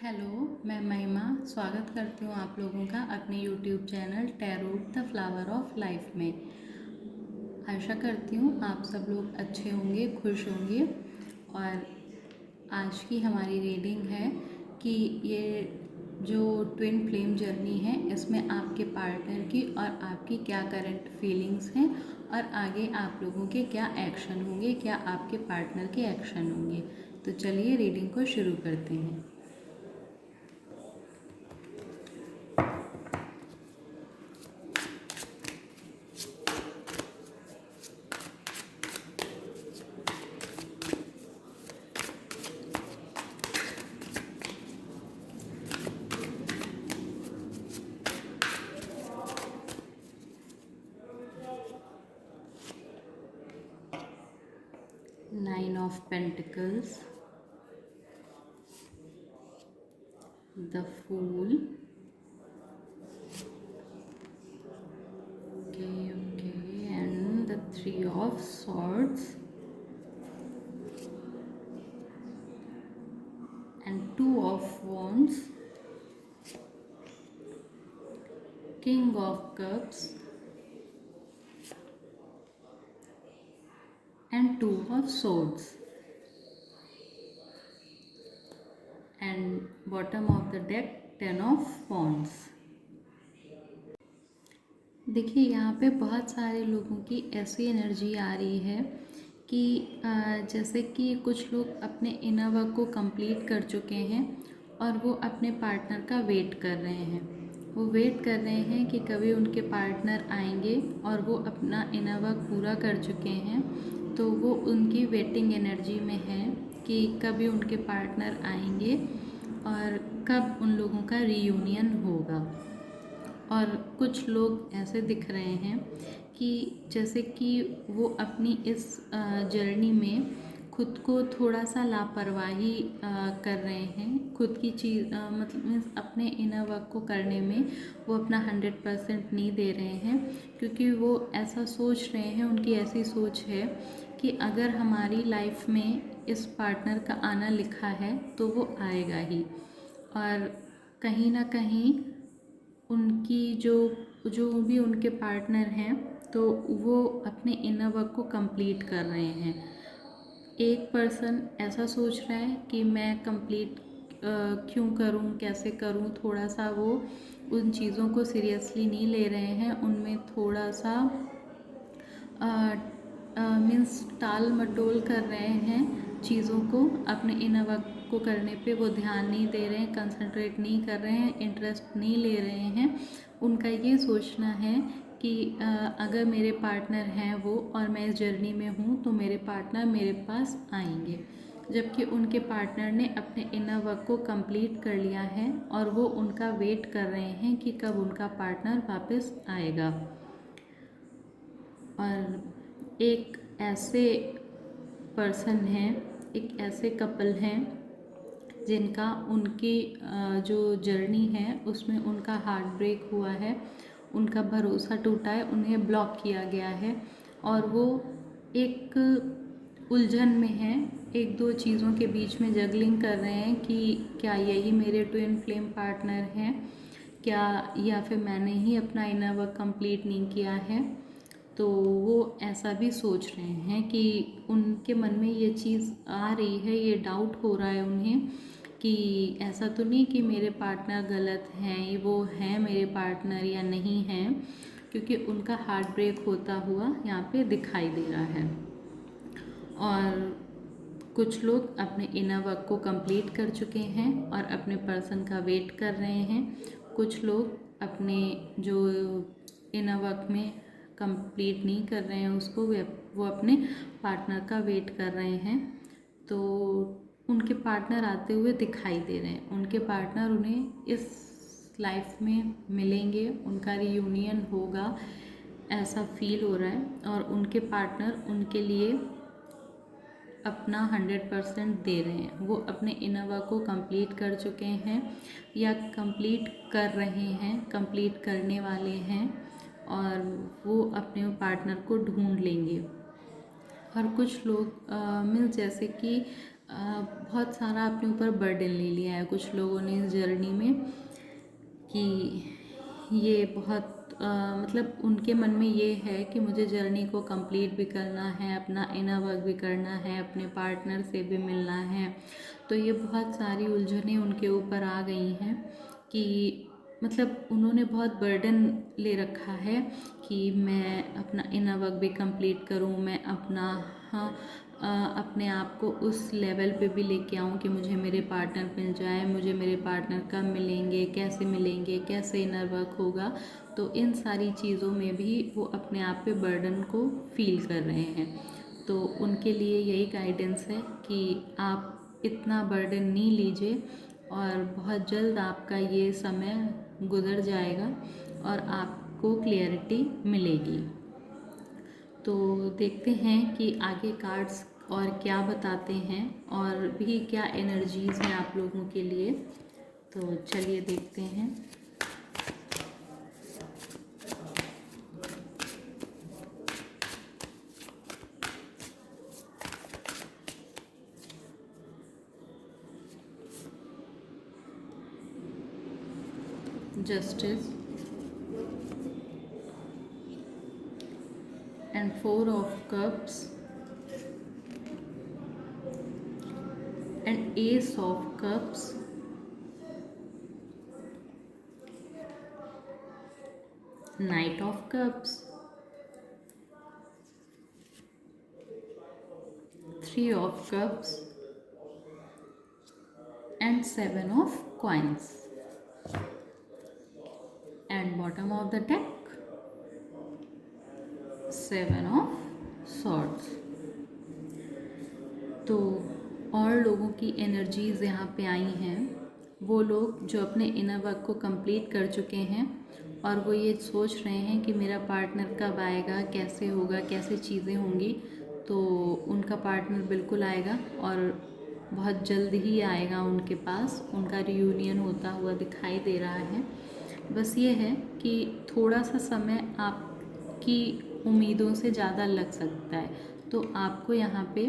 Hello, मैं महिमा स्वागत करती हूँ आप लोगों का अपने YouTube channel tarot the flower of life में। आशा करती हूँ आप सब लोग अच्छे होंगे, खुश होंगे। और आज की हमारी रीडिंग है कि ये जो ट्विन फ्लेम जर्नी है इसमें आपके पार्टनर की और आपकी क्या करंट फीलिंग्स हैं और आगे आप लोगों के क्या एक्शन होंगे, क्या आपके पार्टनर के एक्शन होंगे। तो चलिए रीडिंग को शुरू करते हैं। Nine of Pentacles, the Fool, okay, and the Three of Swords, and Two of Wands, King of Cups, and Two of Swords, and bottom of the deck, Ten of Wands। देखिए यहाँ पे बहुत सारे लोगों की ऐसी एनर्जी आ रही है कि जैसे कि कुछ लोग अपने इनर वर्क को कंप्लीट कर चुके हैं और वो अपने पार्टनर का वेट कर रहे हैं। वो वेट कर रहे हैं कि कभी उनके पार्टनर आएंगे और वो अपना इनर वर्क पूरा कर चुके हैं, तो वो उनकी वेटिंग एनर्जी में है कि कभी उनके पार्टनर आएंगे और कब उन लोगों का रीयूनियन होगा। और कुछ लोग ऐसे दिख रहे हैं कि जैसे कि वो अपनी इस जर्नी में खुद को थोड़ा सा लापरवाही कर रहे हैं। खुद की चीज़ मतलब अपने इनर वर्क को करने में वो अपना 100% नहीं दे रहे हैं, क्योंकि वो ऐसा सोच रहे हैं, उनकी ऐसी सोच है कि अगर हमारी लाइफ में इस पार्टनर का आना लिखा है तो वो आएगा ही। और कहीं ना कहीं उनकी जो भी उनके पार्टनर हैं तो वो अपने इनर वर्क को कंप्लीट कर रहे हैं। एक पर्सन ऐसा सोच रहा है कि मैं कंप्लीट क्यों करूं, कैसे करूं, थोड़ा सा वो उन चीज़ों को सीरियसली नहीं ले रहे हैं। उनमें थोड़ा सा मीन्स टाल मटोल कर रहे हैं चीज़ों को। अपने इनर वर्क को करने पे वो ध्यान नहीं दे रहे हैं, कंसंट्रेट नहीं कर रहे हैं, इंटरेस्ट नहीं ले रहे हैं। उनका ये सोचना है कि अगर मेरे पार्टनर हैं वो और मैं इस जर्नी में हूँ तो मेरे पार्टनर मेरे पास आएंगे, जबकि उनके पार्टनर ने अपने इनर वर्क को कंप्लीट कर लिया है और वो उनका वेट कर रहे हैं कि कब उनका पार्टनर वापस आएगा। और एक ऐसे पर्सन हैं, एक ऐसे कपल हैं जिनका उनकी जो जर्नी है उसमें उनका हार्ट ब्रेक हुआ है, उनका भरोसा टूटा है, उन्हें ब्लॉक किया गया है और वो एक उलझन में हैं। एक दो चीज़ों के बीच में जगलिंग कर रहे हैं कि क्या यही मेरे ट्विन फ्लेम पार्टनर हैं क्या, या फिर मैंने ही अपना इनर वर्क कंप्लीट नहीं किया है। तो वो ऐसा भी सोच रहे हैं कि उनके मन में ये चीज़ आ रही है, ये डाउट हो रहा है उन्हें कि ऐसा तो नहीं कि मेरे पार्टनर गलत हैं, वो हैं मेरे पार्टनर या नहीं हैं, क्योंकि उनका हार्ट ब्रेक होता हुआ यहाँ पे दिखाई दे रहा है। और कुछ लोग अपने इनर वर्क को कंप्लीट कर चुके हैं और अपने पर्सन का वेट कर रहे हैं। कुछ लोग अपने जो इनर वर्क में कंप्लीट नहीं कर रहे हैं उसको वो अपने पार्टनर का वेट कर रहे हैं। तो उनके पार्टनर आते हुए दिखाई दे रहे हैं, उनके पार्टनर उन्हें इस लाइफ में मिलेंगे, उनका रियूनियन होगा, ऐसा फील हो रहा है। और उनके पार्टनर उनके लिए अपना 100% दे रहे हैं। वो अपने इनर वर्क को कंप्लीट कर चुके हैं या कंप्लीट कर रहे हैं, कंप्लीट करने वाले हैं और वो अपने पार्टनर को ढूंढ लेंगे। और कुछ लोग मीन्स जैसे कि बहुत सारा अपने ऊपर बर्डन ले लिया है कुछ लोगों ने इस जर्नी में, कि ये बहुत मतलब उनके मन में ये है कि मुझे जर्नी को कंप्लीट भी करना है, अपना इनर वर्क भी करना है, अपने पार्टनर से भी मिलना है। तो ये बहुत सारी उलझनें उनके ऊपर आ गई हैं कि मतलब उन्होंने बहुत बर्डन ले रखा है कि मैं अपना इनर वर्क भी कंप्लीट करूं, मैं अपना हाँ अपने आप को उस लेवल पे भी लेके आऊं कि मुझे मेरे पार्टनर मिल जाए, मुझे मेरे पार्टनर कब मिलेंगे, कैसे इनर वर्क होगा। तो इन सारी चीज़ों में भी वो अपने आप पे बर्डन को फील कर रहे हैं। तो उनके लिए यही गाइडेंस है कि आप इतना बर्डन नहीं लीजिए और बहुत जल्द आपका ये समय गुजर जाएगा और आपको क्लियरिटी मिलेगी। तो देखते हैं कि आगे कार्ड्स और क्या बताते हैं और भी क्या एनर्जीज़ हैं आप लोगों के लिए। तो चलिए देखते हैं। Justice and Four of Cups and Ace of Cups, Knight of Cups, Three of Cups and Seven of Coins. And bottom of the deck, Seven of Swords. तो और लोगों की एनर्जीज़ यहाँ पे आई हैं, वो लोग जो अपने इनर वर्क को कंप्लीट कर चुके हैं और वो ये सोच रहे हैं कि मेरा पार्टनर कब आएगा, कैसे होगा, कैसे चीज़ें होंगी। तो उनका पार्टनर बिल्कुल आएगा और बहुत जल्द ही आएगा उनके पास, उनका रियूनियन होता हुआ दिखाई दे रहा है। बस ये है कि थोड़ा सा समय आपकी उम्मीदों से ज़्यादा लग सकता है। तो आपको यहाँ पे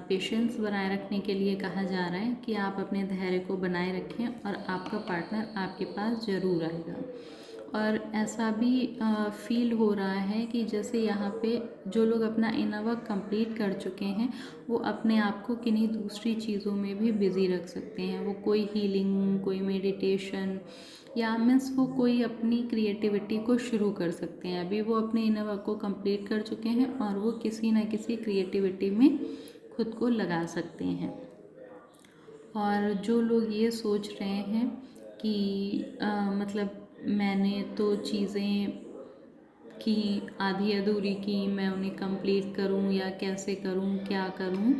पेशेंस बनाए रखने के लिए कहा जा रहा है कि आप अपने धैर्य को बनाए रखें और आपका पार्टनर आपके पास ज़रूर आएगा। और ऐसा भी फील हो रहा है कि जैसे यहाँ पे जो लोग अपना इनर वर्क कंप्लीट कर चुके हैं वो अपने आप को किन्हीं दूसरी चीज़ों में भी बिज़ी रख सकते हैं। वो कोई हीलिंग, कोई मेडिटेशन या मीन्स वो कोई अपनी क्रिएटिविटी को शुरू कर सकते हैं। अभी वो अपने इनर वर्क को कंप्लीट कर चुके हैं और वो किसी न किसी क्रिएटिविटी में खुद को लगा सकते हैं। और जो लोग ये सोच रहे हैं कि मतलब मैंने तो चीज़ें की आधी अधूरी की, मैं उन्हें कंप्लीट करूं या कैसे करूं, क्या करूं,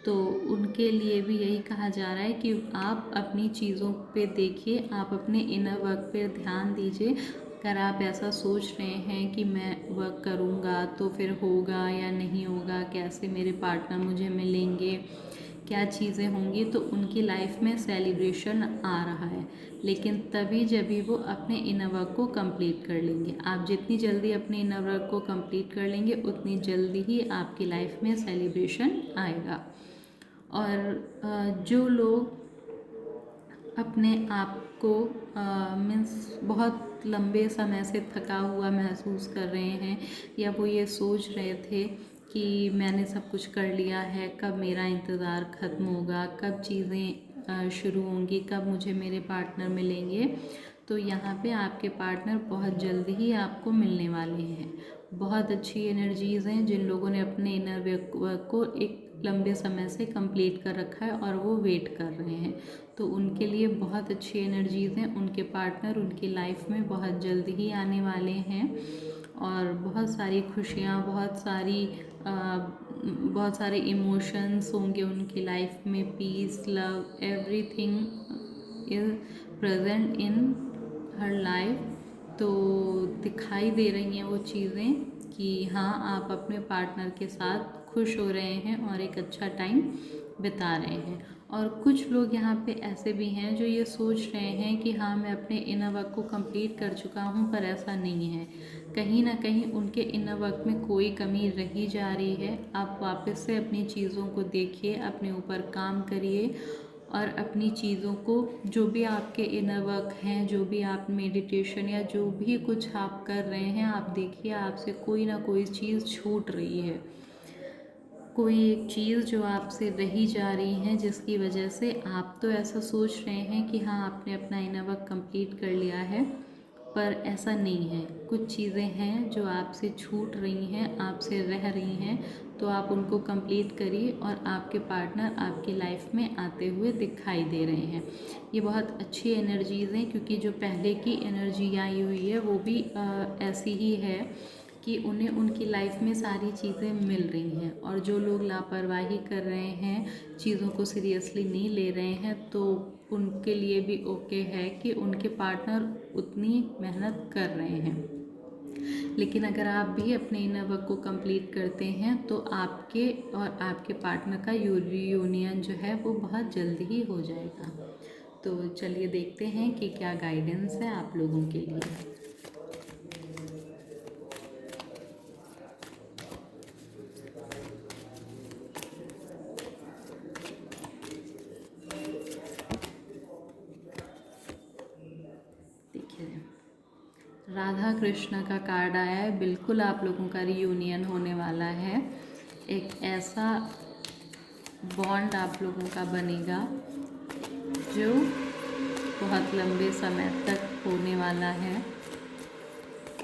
तो उनके लिए भी यही कहा जा रहा है कि आप अपनी चीज़ों पे देखिए, आप अपने इनर वर्क पे ध्यान दीजिए। अगर आप ऐसा सोच रहे हैं कि मैं वर्क करूँगा तो फिर होगा या नहीं होगा, कैसे मेरे पार्टनर मुझे मिलेंगे, क्या चीज़ें होंगी, तो उनकी लाइफ में सेलिब्रेशन आ रहा है, लेकिन तभी जब भी वो अपने इनर वर्क को कंप्लीट कर लेंगे। आप जितनी जल्दी अपने इनर वर्क को कंप्लीट कर लेंगे उतनी जल्दी ही आपकी लाइफ में सेलिब्रेशन आएगा। और जो लोग अपने आप को मीन्स बहुत लंबे समय से थका हुआ महसूस कर रहे हैं या वो ये सोच रहे थे कि मैंने सब कुछ कर लिया है, कब मेरा इंतज़ार ख़त्म होगा, कब चीज़ें शुरू होंगी, कब मुझे मेरे पार्टनर मिलेंगे, तो यहाँ पे आपके पार्टनर बहुत जल्दी ही आपको मिलने वाले हैं। बहुत अच्छी एनर्जीज़ हैं जिन लोगों ने अपने इनर वर्क को एक लंबे समय से कंप्लीट कर रखा है और वो वेट कर रहे हैं। तो उनके लिए बहुत अच्छी एनर्जीज़ हैं, उनके पार्टनर उनकी लाइफ में बहुत जल्द ही आने वाले हैं और बहुत सारी खुशियाँ, बहुत सारे इमोशंस होंगे उनकी लाइफ में। Peace, love, everything is present in her life. तो दिखाई दे रही हैं वो चीज़ें कि हाँ, आप अपने पार्टनर के साथ खुश हो रहे हैं और एक अच्छा टाइम बिता रहे हैं। और कुछ लोग यहाँ पे ऐसे भी हैं जो ये सोच रहे हैं कि हाँ, मैं अपने इनर वर्क को कंप्लीट कर चुका हूँ, पर ऐसा नहीं है। कहीं ना कहीं उनके इनर वर्क में कोई कमी रही जा रही है। आप वापस से अपनी चीज़ों को देखिए, अपने ऊपर काम करिए और अपनी चीज़ों को, जो भी आपके इनर वर्क हैं, जो भी आप मेडिटेशन या जो भी कुछ आप कर रहे हैं, आप देखिए आपसे कोई ना कोई चीज़ छूट रही है, कोई एक चीज़ जो आपसे रही जा रही है, जिसकी वजह से आप तो ऐसा सोच रहे हैं कि हाँ, आपने अपना इनर वर्क कंप्लीट कर लिया है, पर ऐसा नहीं है। कुछ चीज़ें हैं जो आपसे छूट रही हैं, आपसे रह रही हैं, तो आप उनको कंप्लीट करिए और आपके पार्टनर आपकी लाइफ में आते हुए दिखाई दे रहे हैं। ये बहुत अच्छी एनर्जीज़ हैं, क्योंकि जो पहले की एनर्जी आई हुई है वो भी ऐसी ही है कि उन्हें उनकी लाइफ में सारी चीज़ें मिल रही हैं। और जो लोग लापरवाही कर रहे हैं, चीज़ों को सीरियसली नहीं ले रहे हैं, तो उनके लिए भी ओके है कि उनके पार्टनर उतनी मेहनत कर रहे हैं। लेकिन अगर आप भी अपने इनर वर्क को कंप्लीट करते हैं तो आपके और आपके पार्टनर का यूनियन जो है वो बहुत जल्दी ही हो जाएगा। तो चलिए देखते हैं कि क्या गाइडेंस है आप लोगों के लिए। देखिए, राधा कृष्ण का कार्ड आया है। बिल्कुल आप लोगों का रियूनियन होने वाला है। एक ऐसा बॉन्ड आप लोगों का बनेगा जो बहुत लंबे समय तक होने वाला है।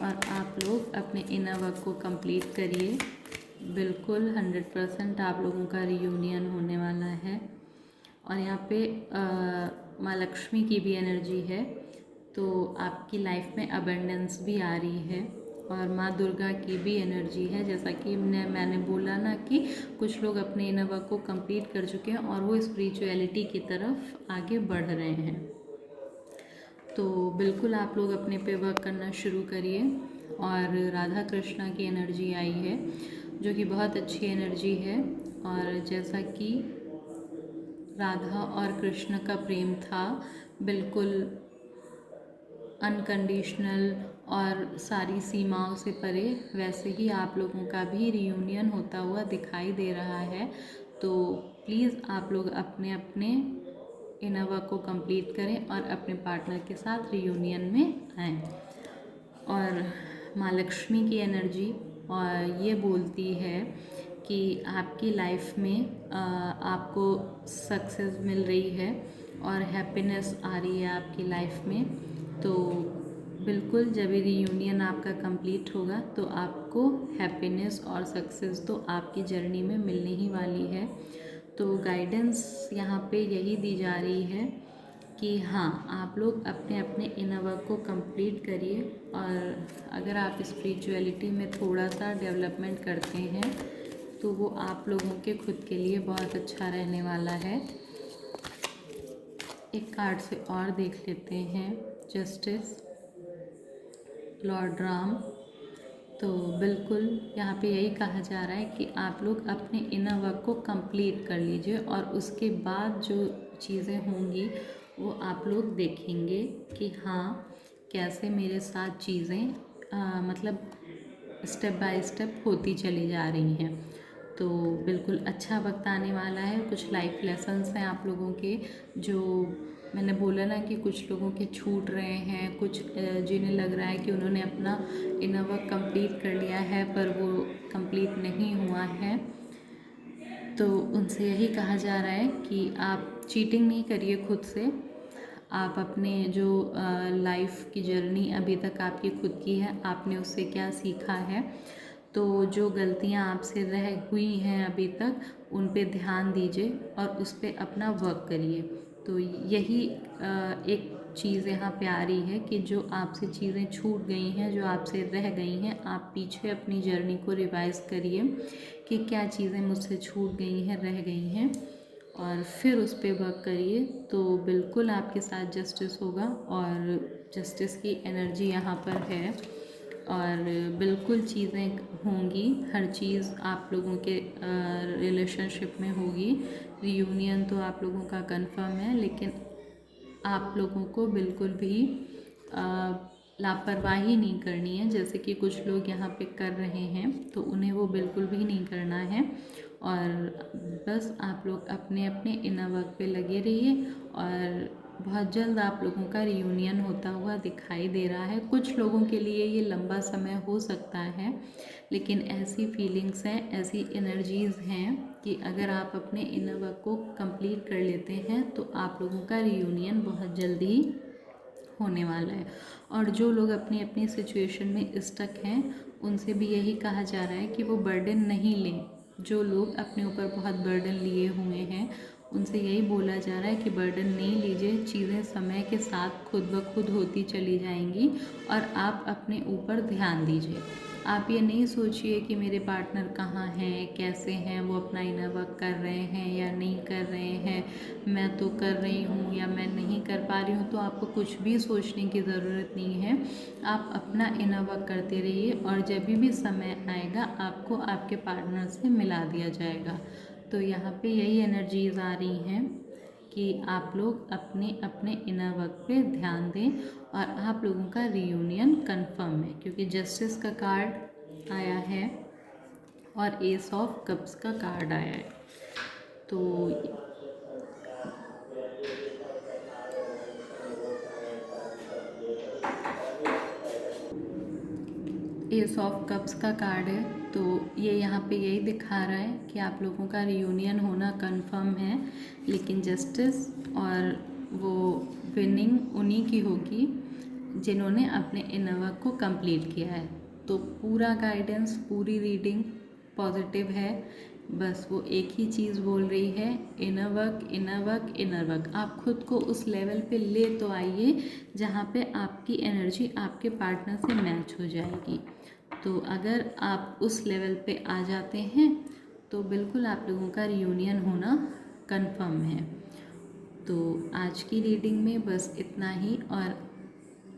और आप लोग अपने इनर वर्क को कंप्लीट करिए। बिल्कुल 100% आप लोगों का रियूनियन होने वाला है। और यहाँ पे माँ लक्ष्मी की भी एनर्जी है, तो आपकी लाइफ में अबंडेंस भी आ रही है। और माँ दुर्गा की भी एनर्जी है, जैसा कि मैंने बोला ना कि कुछ लोग अपने इनर वर्क को कंप्लीट कर चुके हैं और वो स्पिरिचुअलिटी की तरफ आगे बढ़ रहे हैं। तो बिल्कुल आप लोग अपने पे वर्क करना शुरू करिए। और राधा कृष्णा की एनर्जी आई है, जो कि बहुत अच्छी एनर्जी है। और जैसा कि राधा और कृष्ण का प्रेम था, बिल्कुल अनकंडीशनल और सारी सीमाओं से परे, वैसे ही आप लोगों का भी रियूनियन होता हुआ दिखाई दे रहा है। तो प्लीज़ आप लोग अपने अपने इनर वर्क को कंप्लीट करें और अपने पार्टनर के साथ रियूनियन में आएँ। और माँ लक्ष्मी की एनर्जी और ये बोलती है कि आपकी लाइफ में आपको सक्सेस मिल रही है और हैप्पीनेस आ रही है आपकी लाइफ में। तो बिल्कुल जब ये रियूनियन आपका कंप्लीट होगा तो आपको हैप्पीनेस और सक्सेस तो आपकी जर्नी में मिलने ही वाली है। तो गाइडेंस यहाँ पे यही दी जा रही है कि हाँ, आप लोग अपने अपने इनर वर्क को कंप्लीट करिए। और अगर आप स्पिरिचुअलिटी में थोड़ा सा डेवलपमेंट करते हैं तो वो आप लोगों के खुद के लिए बहुत अच्छा रहने वाला है। एक कार्ड से और देख लेते हैं, जस्टिस, लॉर्ड राम। तो बिल्कुल यहाँ पे यही कहा जा रहा है कि आप लोग अपने इनर वर्क को कंप्लीट कर लीजिए और उसके बाद जो चीज़ें होंगी वो आप लोग देखेंगे कि हाँ, कैसे मेरे साथ चीज़ें मतलब स्टेप बाय स्टेप होती चली जा रही हैं। तो बिल्कुल अच्छा वक्त आने वाला है। कुछ लाइफ लेसन्स हैं आप लोगों के, जो मैंने बोला ना कि कुछ लोगों के छूट रहे हैं, कुछ जिन्हें लग रहा है कि उन्होंने अपना इनर वर्क कंप्लीट कर लिया है पर वो कंप्लीट नहीं हुआ है। तो उनसे यही कहा जा रहा है कि आप चीटिंग नहीं करिए खुद से। आप अपने जो लाइफ की जर्नी अभी तक आपकी खुद की है, आपने उससे क्या सीखा है, तो जो गलतियां आपसे रह हुई हैं अभी तक, उन पे ध्यान दीजिए और उस पे अपना वर्क करिए। तो यही एक चीज़ यहाँ पे आ रही है कि जो आपसे चीज़ें छूट गई हैं, जो आपसे रह गई हैं, आप पीछे अपनी जर्नी को रिवाइज़ करिए कि क्या चीज़ें मुझसे छूट गई हैं, रह गई हैं, और फिर उस पर वर्क करिए। तो बिल्कुल आपके साथ जस्टिस होगा। और जस्टिस की एनर्जी यहाँ पर है। और बिल्कुल चीज़ें होंगी, हर चीज़ आप लोगों के रिलेशनशिप में होगी। रियूनियन तो आप लोगों का कंफर्म है, लेकिन आप लोगों को बिल्कुल भी लापरवाही नहीं करनी है, जैसे कि कुछ लोग यहाँ पे कर रहे हैं, तो उन्हें वो बिल्कुल भी नहीं करना है। और बस आप लोग अपने अपने इनर वर्क पे लगे रहिए, और बहुत जल्द आप लोगों का रियूनियन होता हुआ दिखाई दे रहा है। कुछ लोगों के लिए ये लंबा समय हो सकता है, लेकिन ऐसी फीलिंग्स हैं, ऐसी एनर्जीज़ हैं कि अगर आप अपने इनर वर्क को कंप्लीट कर लेते हैं तो आप लोगों का रियूनियन बहुत जल्दी होने वाला है। और जो लोग अपनी अपनी सिचुएशन में स्टक हैं, उनसे भी यही कहा जा रहा है कि वो बर्डन नहीं लें। जो लोग अपने ऊपर बहुत बर्डन लिए हुए हैं, उनसे यही बोला जा रहा है कि बर्डन नहीं लीजिए, चीज़ें समय के साथ खुद ब खुद होती चली जाएंगी, और आप अपने ऊपर ध्यान दीजिए। आप ये नहीं सोचिए कि मेरे पार्टनर कहाँ हैं, कैसे हैं, वो अपना इनर वर्क कर रहे हैं या नहीं कर रहे हैं, मैं तो कर रही हूँ या मैं नहीं कर पा रही हूँ। तो आपको कुछ भी सोचने की ज़रूरत नहीं है। आप अपना इनर वर्क करते रहिए, और जब भी समय आएगा आपको आपके पार्टनर से मिला दिया जाएगा। तो यहाँ पे यही एनर्जीज आ रही हैं कि आप लोग अपने अपने इनर वर्क पे ध्यान दें, और आप लोगों का रियूनियन कंफर्म है, क्योंकि जस्टिस का कार्ड आया है और एस ऑफ कप्स का कार्ड आया है। तो एस ऑफ कप्स का कार्ड है, तो ये यहाँ पे यही दिखा रहा है कि आप लोगों का रियूनियन होना कंफर्म है, लेकिन जस्टिस और वो विनिंग उन्हीं की होगी जिन्होंने अपने इनर वर्क को कंप्लीट किया है। तो पूरा गाइडेंस, पूरी रीडिंग पॉजिटिव है। बस वो एक ही चीज़ बोल रही है, inner work, inner work, inner work. आप खुद को उस लेवल पे ले तो आइए जहाँ पे आपकी एनर्जी आपके पार्टनर से मैच हो जाएगी। तो अगर आप उस लेवल पे आ जाते हैं तो बिल्कुल आप लोगों का रियूनियन होना कंफर्म है। तो आज की रीडिंग में बस इतना ही, और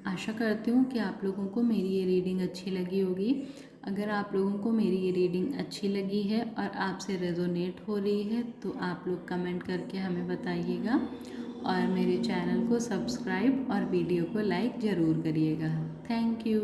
आशा करती हूँ कि आप लोगों को मेरी ये रीडिंग अच्छी लगी होगी। अगर आप लोगों को मेरी ये रीडिंग अच्छी लगी है और आपसे रेजोनेट हो रही है तो आप लोग कमेंट करके हमें बताइएगा, और मेरे चैनल को सब्सक्राइब और वीडियो को लाइक ज़रूर करिएगा। Thank you.